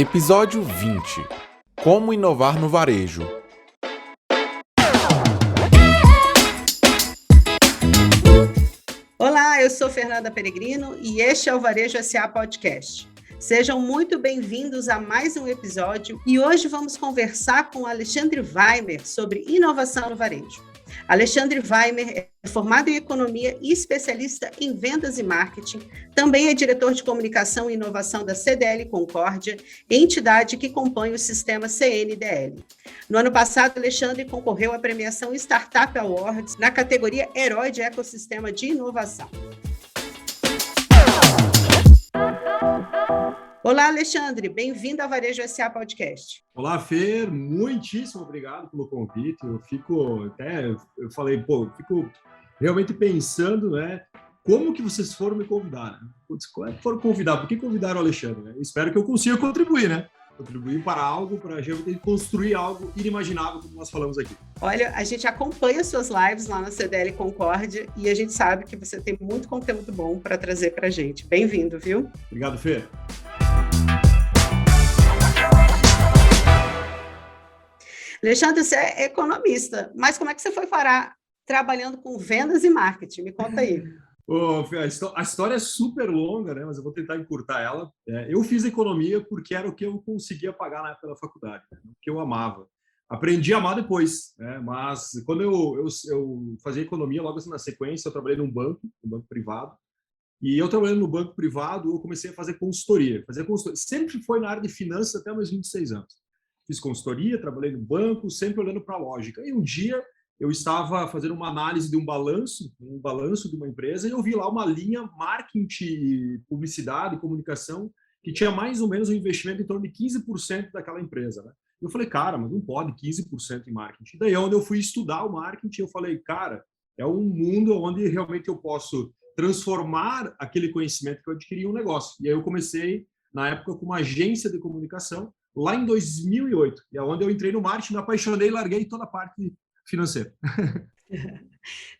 Episódio 20. Como inovar no varejo. Olá, eu sou Fernanda Peregrino e este é o Varejo SA Podcast. Sejam muito bem-vindos a mais um episódio e hoje vamos conversar com Alexandre Weimer sobre inovação no varejo. Alexandre Weimer é formado em economia e especialista em vendas e marketing. Também é diretor de comunicação e inovação da CDL Concórdia, entidade que compõe o sistema CNDL. No ano passado, Alexandre concorreu à premiação Startup Awards na categoria Herói de Ecossistema de Inovação. Olá, Alexandre, bem-vindo ao Varejo SA Podcast. Olá, Fer, muitíssimo obrigado pelo convite. Eu fico realmente pensando, né, como que vocês foram me convidar, né? Como é que foram convidar? Por que convidaram o Alexandre? Né? Espero que eu consiga contribuir, né? Contribuir para algo, para a gente construir algo inimaginável, como nós falamos aqui. Olha, a gente acompanha suas lives lá na CDL Concórdia e a gente sabe que você tem muito conteúdo bom para trazer para a gente. Bem-vindo, viu? Obrigado, Fer. Alexandre, você é economista, mas como é que você foi parar trabalhando com vendas e marketing? Me conta aí. A história é super longa, né? Mas eu vou tentar encurtar ela. Eu fiz economia porque era o que eu conseguia pagar na época da faculdade, né? O que eu amava. Aprendi a amar depois, né? Mas quando eu fazia economia, logo assim na sequência, eu trabalhei num banco privado. E eu trabalhando no banco privado, eu comecei a fazer consultoria. Sempre foi na área de finanças até meus 26 anos. Fiz consultoria, trabalhei no banco, sempre olhando para a lógica. E um dia eu estava fazendo uma análise de um balanço de uma empresa, e eu vi lá uma linha marketing, publicidade e comunicação que tinha mais ou menos um investimento em torno de 15% daquela empresa, né? Eu falei, cara, mas não pode 15% em marketing. Daí, onde eu fui estudar o marketing, eu falei, cara, é um mundo onde realmente eu posso transformar aquele conhecimento que eu adquiri em um negócio. E aí eu comecei, na época, com uma agência de comunicação, lá em 2008, e é onde eu entrei no marketing, me apaixonei e larguei toda a parte financeira.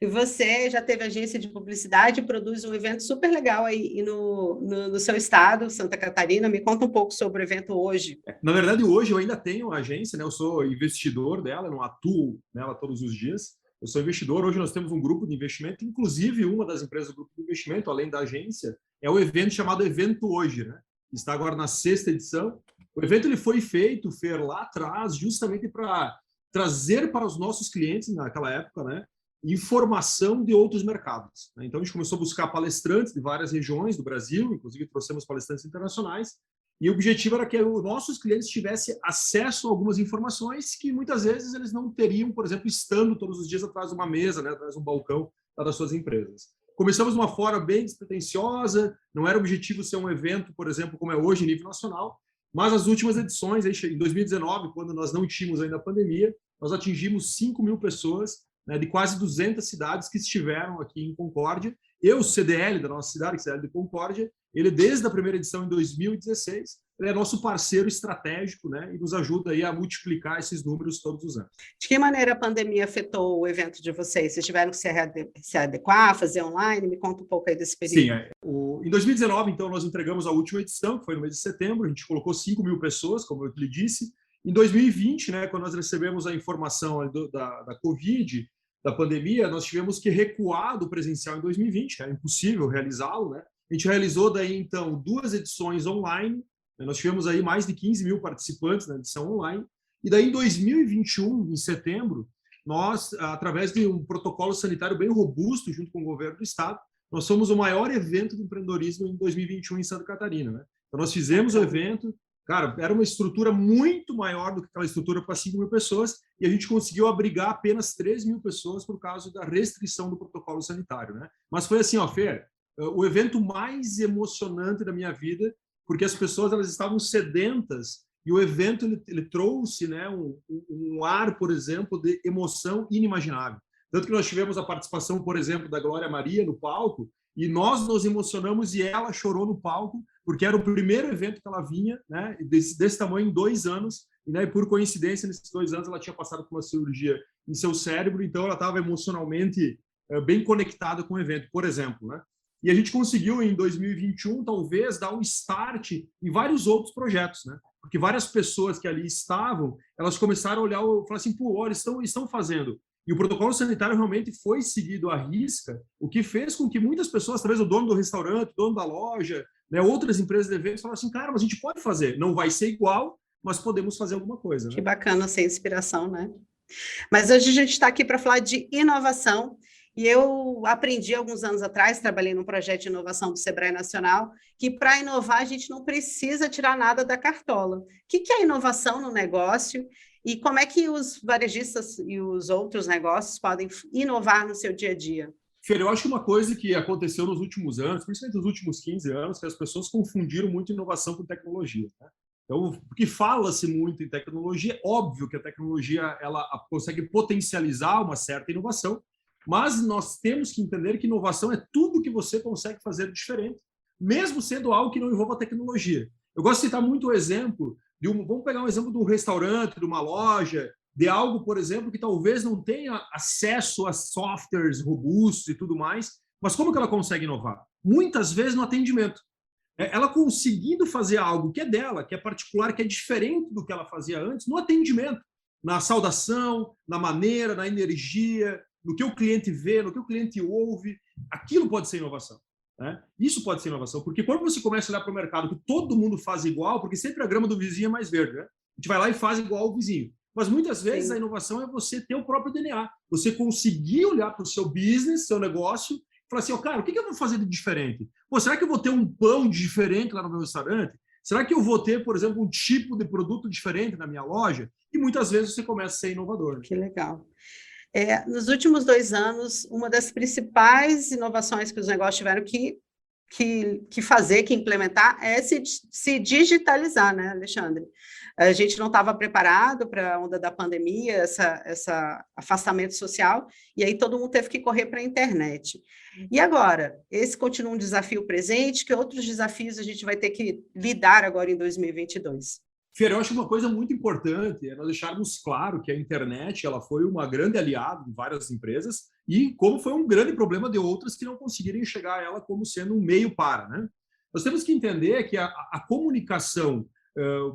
E você já teve agência de publicidade e produz um evento super legal aí no seu estado, Santa Catarina. Me conta um pouco sobre o evento hoje. Na verdade, hoje eu ainda tenho a agência, né? Eu sou investidor dela, não atuo nela todos os dias. Eu sou investidor. Hoje nós temos um grupo de investimento, inclusive uma das empresas do grupo de investimento, além da agência, é o evento chamado Evento Hoje, né? Está agora na 6ª edição. O evento ele foi feito, Fer, lá atrás, justamente para trazer para os nossos clientes, naquela época, né, informação de outros mercados, né? Então, a gente começou a buscar palestrantes de várias regiões do Brasil, inclusive trouxemos palestrantes internacionais, e o objetivo era que os nossos clientes tivessem acesso a algumas informações que muitas vezes eles não teriam, por exemplo, estando todos os dias atrás de uma mesa, né, atrás de um balcão das suas empresas. Começamos de uma forma bem despretensiosa, não era o objetivo ser um evento, por exemplo, como é hoje, em nível nacional, mas as últimas edições, em 2019, quando nós não tínhamos ainda a pandemia, nós atingimos 5.000 pessoas, né, de quase 200 cidades que estiveram aqui em Concórdia. O CDL da nossa cidade, CDL de Concórdia, ele desde a primeira edição em 2016, ele é nosso parceiro estratégico, né, e nos ajuda aí a multiplicar esses números todos os anos. De que maneira a pandemia afetou o evento de vocês? Vocês tiveram que se adequar, fazer online? Me conta um pouco aí desse período. Sim, em 2019, então, nós entregamos a última edição, que foi no mês de setembro, a gente colocou 5.000 pessoas, como eu lhe disse. Em 2020, né, quando nós recebemos a informação da Covid, da pandemia, nós tivemos que recuar do presencial em 2020, era impossível realizá-lo, né? A gente realizou daí, então, 2 edições online, né? Nós tivemos aí mais de 15.000 participantes na edição online, e daí em 2021, em setembro, nós, através de um protocolo sanitário bem robusto, junto com o governo do estado, nós fomos o maior evento de empreendedorismo em 2021 em Santa Catarina, né? Então, nós fizemos o evento, cara, era uma estrutura muito maior do que aquela estrutura para 5.000 pessoas, e a gente conseguiu abrigar apenas 3.000 pessoas por causa da restrição do protocolo sanitário, né? Mas foi assim, ó, Fer, o evento mais emocionante da minha vida, porque as pessoas elas estavam sedentas, e o evento ele trouxe, né, um ar, por exemplo, de emoção inimaginável. Tanto que nós tivemos a participação, por exemplo, da Glória Maria no palco, e nós nos emocionamos e ela chorou no palco, porque era o primeiro evento que ela vinha, né, desse tamanho em 2 anos, e, né, por coincidência, nesses 2 anos, ela tinha passado por uma cirurgia em seu cérebro, então ela estava emocionalmente bem conectada com o evento, por exemplo, né? E a gente conseguiu, em 2021, talvez, dar um start em vários outros projetos, né? porque várias pessoas que ali estavam, elas começaram a olhar e falar assim, pô, olha, estão fazendo. E o protocolo sanitário realmente foi seguido à risca, o que fez com que muitas pessoas, talvez o dono do restaurante, o dono da loja, né, outras empresas de eventos, falaram assim, cara, mas a gente pode fazer, não vai ser igual, mas podemos fazer alguma coisa. Né? Que bacana ser inspiração, né? Mas hoje a gente está aqui para falar de inovação, e eu aprendi alguns anos atrás, trabalhei num projeto de inovação do Sebrae Nacional, que para inovar a gente não precisa tirar nada da cartola. O que é inovação no negócio e como é que os varejistas e os outros negócios podem inovar no seu dia a dia? Fer, eu acho que uma coisa que aconteceu nos últimos anos, principalmente nos últimos 15 anos, que as pessoas confundiram muito inovação com tecnologia. Né? Então, porque fala-se muito em tecnologia, é óbvio que a tecnologia ela consegue potencializar uma certa inovação, mas nós temos que entender que inovação é tudo que você consegue fazer diferente, mesmo sendo algo que não envolva tecnologia. Eu gosto de citar muito o exemplo vamos pegar um exemplo de um restaurante, de uma loja, de algo, por exemplo, que talvez não tenha acesso a softwares robustos e tudo mais, mas como que ela consegue inovar? Muitas vezes no atendimento. Ela conseguindo fazer algo que é dela, que é particular, que é diferente do que ela fazia antes, no atendimento, na saudação, na maneira, na energia, no que o cliente vê, no que o cliente ouve, aquilo pode ser inovação. Né? Isso pode ser inovação, porque quando você começa a olhar para o mercado que todo mundo faz igual, porque sempre a grama do vizinho é mais verde, né? A gente vai lá e faz igual ao vizinho. Mas muitas vezes a inovação é você ter o próprio DNA, você conseguir olhar para o seu business, seu negócio, e falar assim, cara, o que eu vou fazer de diferente? Pô, será que eu vou ter um pão diferente lá no meu restaurante? Será que eu vou ter, por exemplo, um tipo de produto diferente na minha loja? E muitas vezes você começa a ser inovador. Né? Que legal. Nos últimos 2 anos, uma das principais inovações que os negócios tiveram que fazer, que implementar, é se digitalizar, né, Alexandre? A gente não estava preparado para a onda da pandemia, essa afastamento social, e aí todo mundo teve que correr para a internet. E agora, esse continua um desafio presente, que outros desafios a gente vai ter que lidar agora em 2022? Fer, eu acho uma coisa muito importante é nós deixarmos claro que a internet ela foi uma grande aliada de várias empresas e como foi um grande problema de outras que não conseguiram enxergar ela como sendo um meio para. Né? Nós temos que entender que a comunicação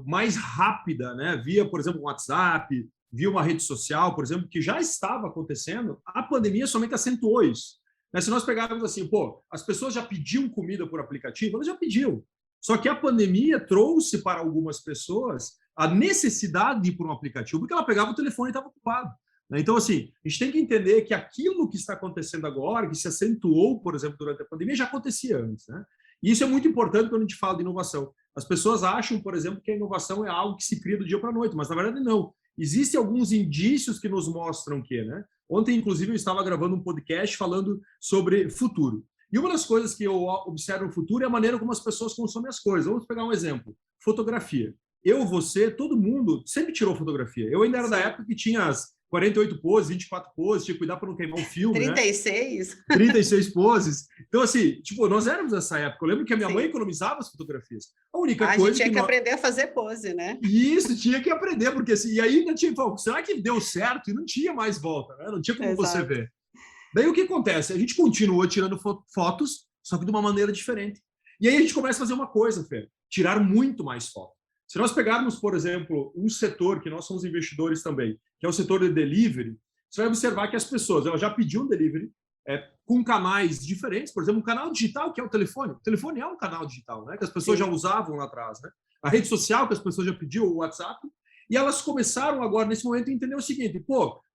mais rápida, né, via, por exemplo, um WhatsApp, via uma rede social, por exemplo, que já estava acontecendo, a pandemia somente acentuou isso. Né? Se nós pegarmos assim, as pessoas já pediam comida por aplicativo, elas já pediam. Só que a pandemia trouxe para algumas pessoas a necessidade de ir por um aplicativo, porque ela pegava o telefone e estava ocupado. Né? Então, assim, a gente tem que entender que aquilo que está acontecendo agora, que se acentuou, por exemplo, durante a pandemia, já acontecia antes. Né? E isso é muito importante quando a gente fala de inovação. As pessoas acham, por exemplo, que a inovação é algo que se cria do dia para a noite, mas na verdade não. Existem alguns indícios que nos mostram que, né? Ontem, inclusive, eu estava gravando um podcast falando sobre futuro. E uma das coisas que eu observo no futuro é a maneira como as pessoas consomem as coisas. Vamos pegar um exemplo. Fotografia. Eu, você, todo mundo sempre tirou fotografia. Eu ainda era da época que tinha as 48 poses, 24 poses, tinha que cuidar para não queimar o filme, 36? Né? 36 poses. Então, assim, nós éramos nessa época. Eu lembro que a minha mãe economizava as fotografias. A única coisa a gente tinha que aprender a fazer pose, né? Isso, tinha que aprender, porque assim, e aí ainda tinha, será que deu certo? E não tinha mais volta, né? Não tinha como você ver. Daí o que acontece? A gente continua tirando fotos, só que de uma maneira diferente. E aí a gente começa a fazer uma coisa, Fer, tirar muito mais fotos. Se nós pegarmos, por exemplo, um setor que nós somos investidores também, que é o setor de delivery, você vai observar que as pessoas elas já pediam delivery com canais diferentes, por exemplo, um canal digital, que é o telefone. O telefone é um canal digital, né? Que as pessoas já usavam lá atrás. Né? A rede social, que as pessoas já pediam, o WhatsApp. E elas começaram agora, nesse momento, a entender o seguinte,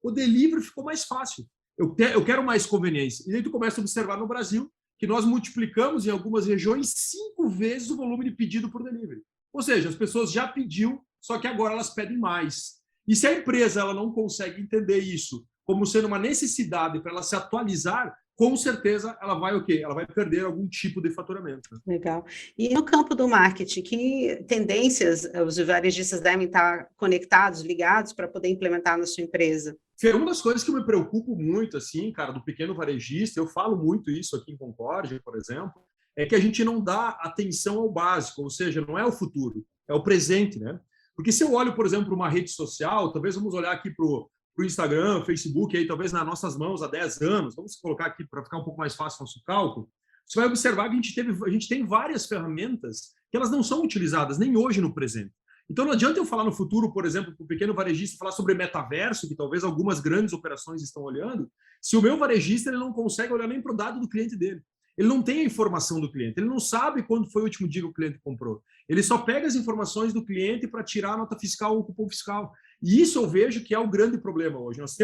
o delivery ficou mais fácil. Eu quero mais conveniência. E aí tu começa a observar no Brasil que nós multiplicamos em algumas regiões 5 vezes o volume de pedido por delivery. Ou seja, as pessoas já pediam, só que agora elas pedem mais. E se a empresa ela não consegue entender isso como sendo uma necessidade para ela se atualizar, com certeza ela vai o quê? Ela vai perder algum tipo de faturamento. Né? Legal. E no campo do marketing, que tendências os varejistas devem estar conectados, ligados para poder implementar na sua empresa? Uma das coisas que eu me preocupo muito, assim, cara, do pequeno varejista, eu falo muito isso aqui em Concórdia, por exemplo, é que a gente não dá atenção ao básico, ou seja, não é o futuro, é o presente, né? Porque se eu olho, por exemplo, para uma rede social, talvez vamos olhar aqui para o Instagram, Facebook, aí, talvez nas nossas mãos há 10 anos, vamos colocar aqui para ficar um pouco mais fácil o nosso cálculo, você vai observar que a gente tem várias ferramentas que elas não são utilizadas nem hoje no presente. Então não adianta eu falar no futuro, por exemplo, para o pequeno varejista falar sobre metaverso, que talvez algumas grandes operações estão olhando, se o meu varejista ele não consegue olhar nem para o dado do cliente dele. Ele não tem a informação do cliente, ele não sabe quando foi o último dia que o cliente comprou. Ele só pega as informações do cliente para tirar a nota fiscal ou o cupom fiscal. E isso eu vejo que é o grande problema hoje. Nós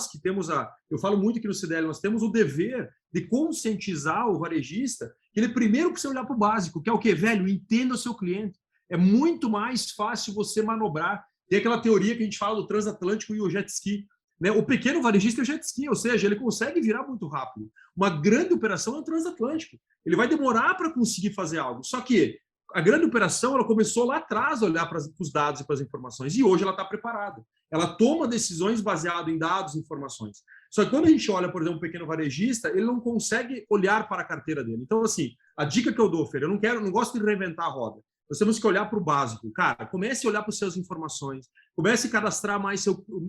que temos eu falo muito aqui no CDL, nós temos o dever de conscientizar o varejista que ele primeiro precisa olhar para o básico, que é o quê? Velho, entenda o seu cliente. É muito mais fácil você manobrar. Tem aquela teoria que a gente fala do transatlântico e o jet ski. Né? O pequeno varejista é o jet ski, ou seja, ele consegue virar muito rápido. Uma grande operação é o transatlântico. Ele vai demorar para conseguir fazer algo. Só que a grande operação ela começou lá atrás a olhar para os dados e para as informações, e hoje ela está preparada. Ela toma decisões baseadas em dados e informações. Só que quando a gente olha, por exemplo, um pequeno varejista, ele não consegue olhar para a carteira dele. Então, assim, a dica que eu dou, Fer, eu não gosto de reinventar a roda. Nós temos que olhar para o básico. Cara, comece a olhar para as suas informações, comece a cadastrar mais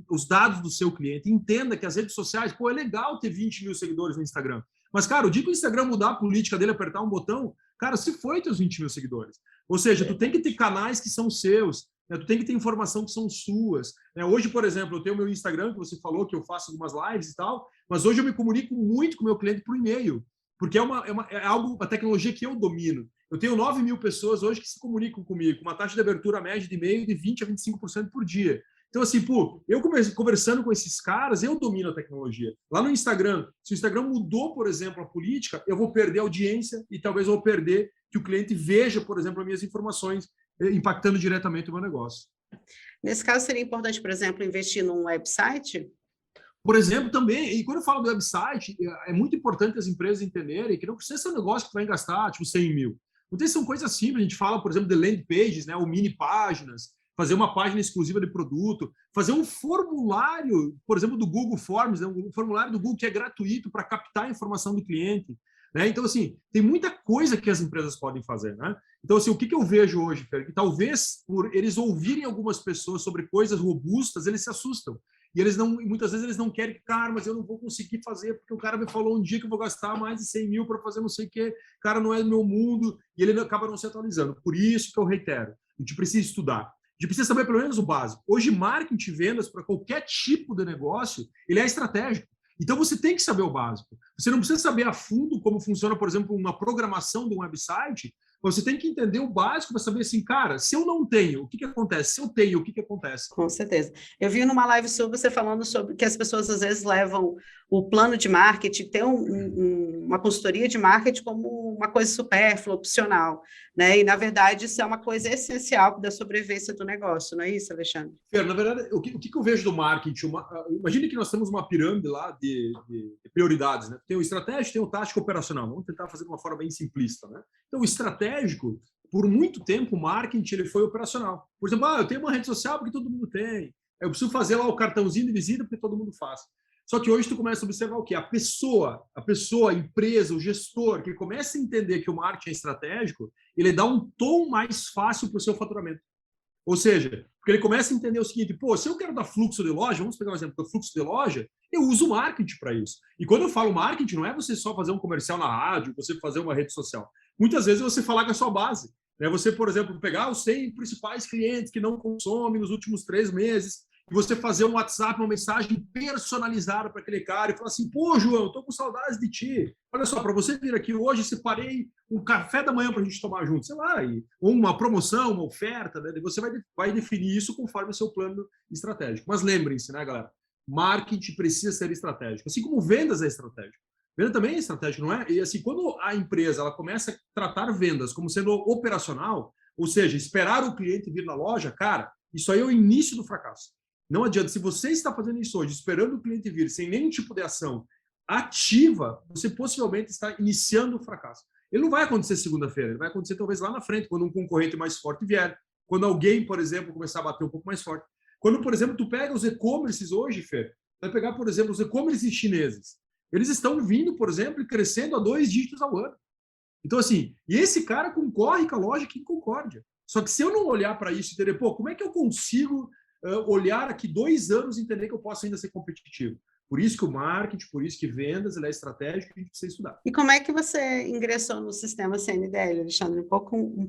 os dados do seu cliente, entenda que as redes sociais, é legal ter 20 mil seguidores no Instagram, mas, cara, o dia que o Instagram mudar a política dele, apertar um botão, cara, se foi teus 20 mil seguidores. Ou seja, tu tem que ter canais que são seus, né? Tu tem que ter informação que são suas. Né? Hoje, por exemplo, eu tenho o meu Instagram, que você falou que eu faço algumas lives e tal, mas hoje eu me comunico muito com o meu cliente por e-mail, porque é algo, uma tecnologia que eu domino. Eu tenho 9 mil pessoas hoje que se comunicam comigo, com uma taxa de abertura média de e-mail de 20% a 25% por dia. Então, assim, eu conversando com esses caras, eu domino a tecnologia. Lá no Instagram, se o Instagram mudou, por exemplo, a política, eu vou perder audiência e talvez eu vou perder que o cliente veja, por exemplo, as minhas informações impactando diretamente o meu negócio. Nesse caso, seria importante, por exemplo, investir num website? Por exemplo, também, e quando eu falo do website, é muito importante as empresas entenderem que não precisa ser um negócio que vai gastar, tipo, 100 mil. Então, são coisas simples. A gente fala, por exemplo, de landing pages, né, ou mini páginas, fazer uma página exclusiva de produto, fazer um formulário, por exemplo, do Google Forms, né, um formulário do Google que é gratuito para captar a informação do cliente. Né? Então, assim, tem muita coisa que as empresas podem fazer. Né? Então, assim, o que eu vejo hoje, Fer, que talvez por eles ouvirem algumas pessoas sobre coisas robustas, eles se assustam. E muitas vezes eles não querem, cara, mas eu não vou conseguir fazer, porque o cara me falou um dia que eu vou gastar mais de 100 mil para fazer não sei o quê, cara, não é do meu mundo, e ele acaba não se atualizando. Por isso que eu reitero, a gente precisa estudar. A gente precisa saber pelo menos o básico. Hoje, marketing e vendas para qualquer tipo de negócio, ele é estratégico. Então, você tem que saber o básico. Você não precisa saber a fundo como funciona, por exemplo, uma programação de um website. Você tem que entender o básico para saber assim, cara, se eu não tenho, o que acontece? Se eu tenho, o que acontece? Com certeza. Eu vi numa live sua você falando sobre que as pessoas às vezes levam o plano de marketing, ter uma consultoria de marketing como uma coisa supérflua, opcional, né? E, na verdade, isso é uma coisa essencial da sobrevivência do negócio, não é isso, Alexandre? Na verdade, o que eu vejo do marketing? Imagine que nós temos uma pirâmide lá de prioridades, né? Tem o estratégico, tem o tático operacional. Vamos tentar fazer de uma forma bem simplista, né? Então, o estratégico, por muito tempo, o marketing ele foi operacional. Por exemplo, eu tenho uma rede social porque todo mundo tem. Eu preciso fazer lá o cartãozinho de visita porque todo mundo faz. Só que hoje tu começa a observar o quê? A pessoa, a empresa, o gestor, que começa a entender que o marketing é estratégico, ele dá um tom mais fácil para o seu faturamento. Ou seja, porque ele começa a entender o seguinte, se eu quero dar fluxo de loja, vamos pegar um exemplo do fluxo de loja, eu uso marketing para isso. E quando eu falo marketing, não é você só fazer um comercial na rádio, você fazer uma rede social. Muitas vezes você falar com a sua base. Né? Você, por exemplo, pegar os 100 principais clientes que não consomem nos últimos 3 meses, e você fazer um WhatsApp, uma mensagem personalizada para aquele cara e falar assim, João, estou com saudades de ti. Olha só, para você vir aqui hoje, separei um café da manhã para a gente tomar junto, sei lá, ou uma promoção, uma oferta, né? Você vai definir isso conforme o seu plano estratégico. Mas lembrem-se, né, galera? Marketing precisa ser estratégico, assim como vendas é estratégico. Venda também é estratégico, não é? E assim, quando a empresa ela começa a tratar vendas como sendo operacional, ou seja, esperar o cliente vir na loja, cara, isso aí é o início do fracasso. Não adianta. Se você está fazendo isso hoje, esperando o cliente vir, sem nenhum tipo de ação ativa, você possivelmente está iniciando o fracasso. Ele não vai acontecer segunda-feira, ele vai acontecer talvez lá na frente, quando um concorrente mais forte vier, quando alguém, por exemplo, começar a bater um pouco mais forte. Quando, por exemplo, tu pega os e-commerces hoje, Fer, vai pegar, por exemplo, os e-commerces chineses. Eles estão vindo, por exemplo, e crescendo a 2 dígitos ao ano. Então, assim, e esse cara concorre com a loja aqui em Concórdia. Só que se eu não olhar para isso e entender, como é que eu consigo olhar aqui 2 anos e entender que eu posso ainda ser competitivo? Por isso que o marketing, por isso que vendas, ele é estratégico, a gente precisa estudar. E como é que você ingressou no sistema CNDL, Alexandre?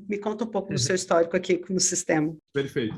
Me conta um pouco do seu histórico aqui no sistema. Perfeito.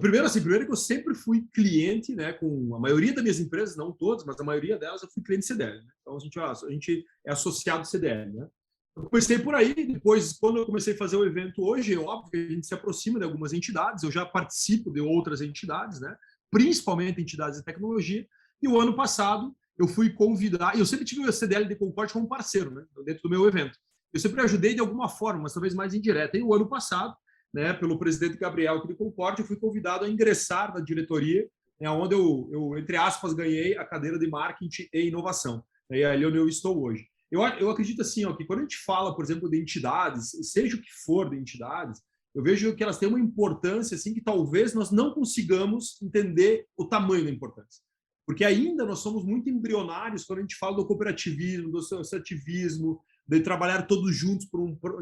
Primeiro que eu sempre fui cliente, né, com a maioria das minhas empresas, não todas, mas a maioria delas eu fui cliente CDL. Né? Então, a gente é associado CDL. Né? Eu comecei por aí, depois, quando eu comecei a fazer o evento hoje, é óbvio que a gente se aproxima de algumas entidades, eu já participo de outras entidades, né? Principalmente entidades de tecnologia, e o ano passado eu fui convidar, e eu sempre tive o CDL de Concorde como parceiro, né, dentro do meu evento. Eu sempre ajudei de alguma forma, mas talvez mais indireta. E o ano passado, né, pelo presidente Gabriel aqui de Concorde, eu fui convidado a ingressar na diretoria, né, onde eu, entre aspas, ganhei a cadeira de marketing e inovação. E ali onde eu estou hoje. Eu acredito assim, ó, que quando a gente fala, por exemplo, de entidades, seja o que for de entidades, eu vejo que elas têm uma importância assim que talvez nós não consigamos entender o tamanho da importância. Porque ainda nós somos muito embrionários quando a gente fala do cooperativismo, do associativismo, de trabalhar todos juntos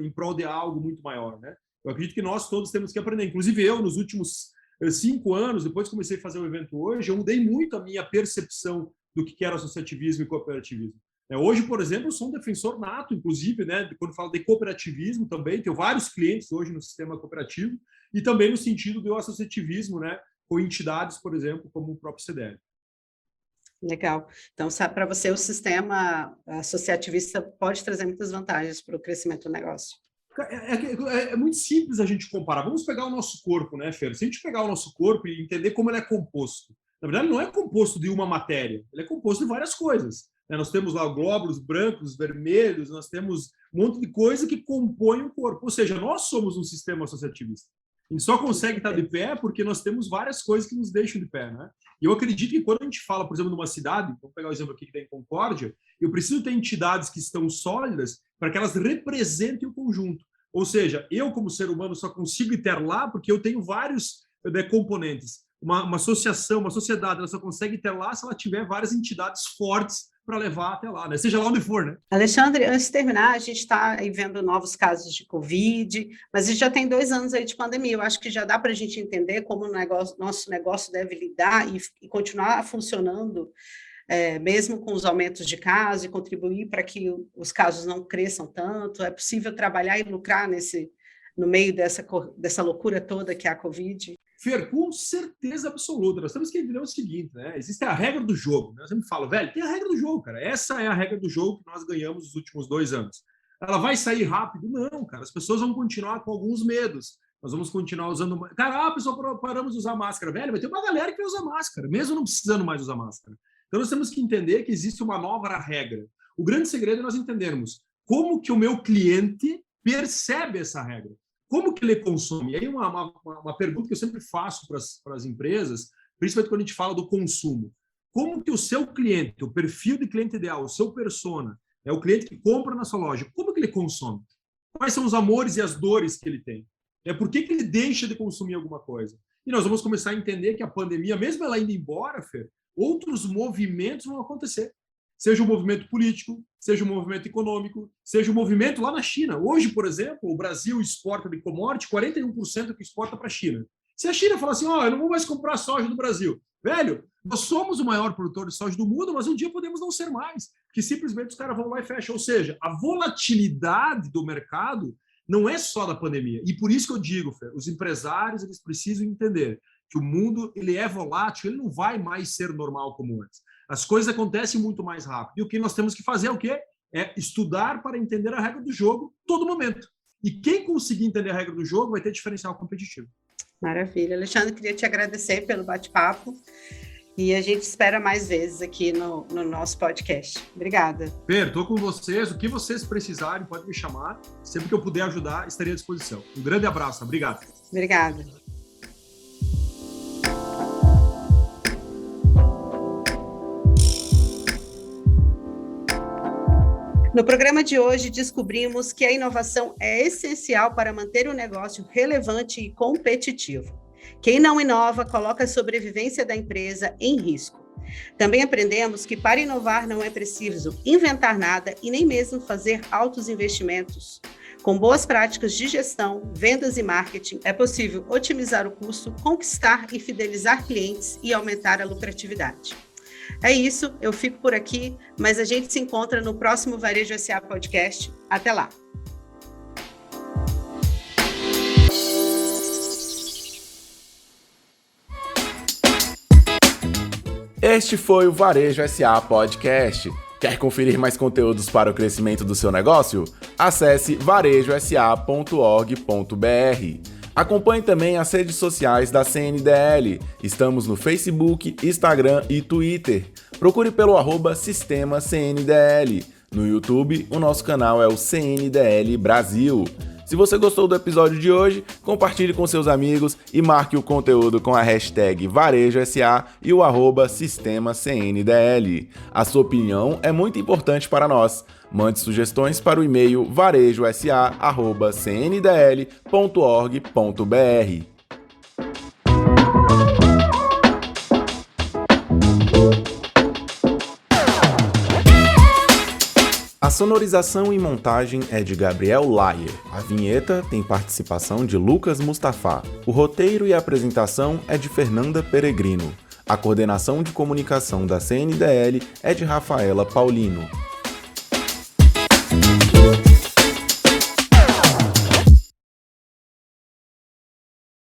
em prol de algo muito maior, né? Eu acredito que nós todos temos que aprender. Inclusive eu, nos últimos 5 anos, depois que comecei a fazer o evento hoje, eu mudei muito a minha percepção do que era associativismo e cooperativismo. Hoje, por exemplo, eu sou um defensor nato, inclusive, né, quando falo de cooperativismo também, tenho vários clientes hoje no sistema cooperativo, e também no sentido do associativismo, né, com entidades, por exemplo, como o próprio CDL. Legal. Então, para você, o sistema associativista pode trazer muitas vantagens para o crescimento do negócio. É muito simples a gente comparar. Vamos pegar o nosso corpo, né, Fer? Se a gente pegar o nosso corpo e entender como ele é composto, na verdade, não é composto de uma matéria, ele é composto de várias coisas. Nós temos lá glóbulos brancos, vermelhos, nós temos um monte de coisa que compõe o corpo. Ou seja, nós somos um sistema associativista. A gente só consegue estar de pé porque nós temos várias coisas que nos deixam de pé, né? E eu acredito que quando a gente fala, por exemplo, numa cidade, vamos pegar o exemplo aqui que tem Concórdia, eu preciso ter entidades que estão sólidas para que elas representem o conjunto. Ou seja, eu como ser humano só consigo ir lá porque eu tenho vários componentes. Uma associação, uma sociedade, ela só consegue ter lá se ela tiver várias entidades fortes para levar até lá, né? Seja lá onde for, né? Alexandre, antes de terminar, a gente está aí vendo novos casos de Covid, mas a gente já tem 2 anos aí de pandemia. Eu acho que já dá para a gente entender como nosso negócio deve lidar e continuar funcionando, mesmo com os aumentos de casos, e contribuir para que os casos não cresçam tanto. É possível trabalhar e lucrar no meio dessa loucura toda que é a Covid? Fer, com certeza absoluta. Nós temos que entender o seguinte, né? Existe a regra do jogo. Né? Eu sempre falo, velho, tem a regra do jogo, cara. Essa é a regra do jogo que nós ganhamos nos últimos 2 anos. Ela vai sair rápido? Não, cara. As pessoas vão continuar com alguns medos. Nós vamos continuar usando... Cara, a pessoa paramos de usar máscara. Velho, vai ter uma galera que vai usar máscara, mesmo não precisando mais usar máscara. Então, nós temos que entender que existe uma nova regra. O grande segredo é nós entendermos como que o meu cliente percebe essa regra. Como que ele consome? E aí uma pergunta que eu sempre faço para as empresas, principalmente quando a gente fala do consumo. Como que o seu cliente, o perfil de cliente ideal, o seu persona, é o cliente que compra na sua loja, como que ele consome? Quais são os amores e as dores que ele tem? Por que ele deixa de consumir alguma coisa? E nós vamos começar a entender que a pandemia, mesmo ela indo embora, Fer, outros movimentos vão acontecer. Seja um movimento político, seja um movimento econômico, seja um movimento lá na China. Hoje, por exemplo, o Brasil exporta de commodity 41% que exporta para a China. Se a China falar assim, eu não vou mais comprar soja do Brasil, velho, nós somos o maior produtor de soja do mundo, mas um dia podemos não ser mais, porque simplesmente os caras vão lá e fecham. Ou seja, a volatilidade do mercado não é só da pandemia. E por isso que eu digo, Fer, os empresários eles precisam entender que o mundo ele é volátil, ele não vai mais ser normal como antes. As coisas acontecem muito mais rápido. E o que nós temos que fazer é o quê? É estudar para entender a regra do jogo todo momento. E quem conseguir entender a regra do jogo vai ter diferencial competitivo. Maravilha. Alexandre, queria te agradecer pelo bate-papo e a gente espera mais vezes aqui no nosso podcast. Obrigada. Fer, estou com vocês. O que vocês precisarem, pode me chamar. Sempre que eu puder ajudar, estarei à disposição. Um grande abraço. Obrigado. Obrigada. No programa de hoje, descobrimos que a inovação é essencial para manter o negócio relevante e competitivo. Quem não inova, coloca a sobrevivência da empresa em risco. Também aprendemos que para inovar não é preciso inventar nada e nem mesmo fazer altos investimentos. Com boas práticas de gestão, vendas e marketing, é possível otimizar o custo, conquistar e fidelizar clientes e aumentar a lucratividade. É isso, eu fico por aqui, mas a gente se encontra no próximo Varejo SA Podcast. Até lá! Este foi o Varejo SA Podcast. Quer conferir mais conteúdos para o crescimento do seu negócio? Acesse varejosa.org.br. Acompanhe também as redes sociais da CNDL. Estamos no Facebook, Instagram e Twitter. Procure pelo @Sistema CNDL. No YouTube, o nosso canal é o CNDL Brasil. Se você gostou do episódio de hoje, compartilhe com seus amigos e marque o conteúdo com a hashtag VarejoSA e o @Sistema CNDL. A sua opinião é muito importante para nós. Mande sugestões para o e-mail varejosa@cndl.org.br. A sonorização e montagem é de Gabriel Laier. A vinheta tem participação de Lucas Mustafa. O roteiro e a apresentação é de Fernanda Peregrino. A coordenação de comunicação da CNDL é de Rafaela Paulino.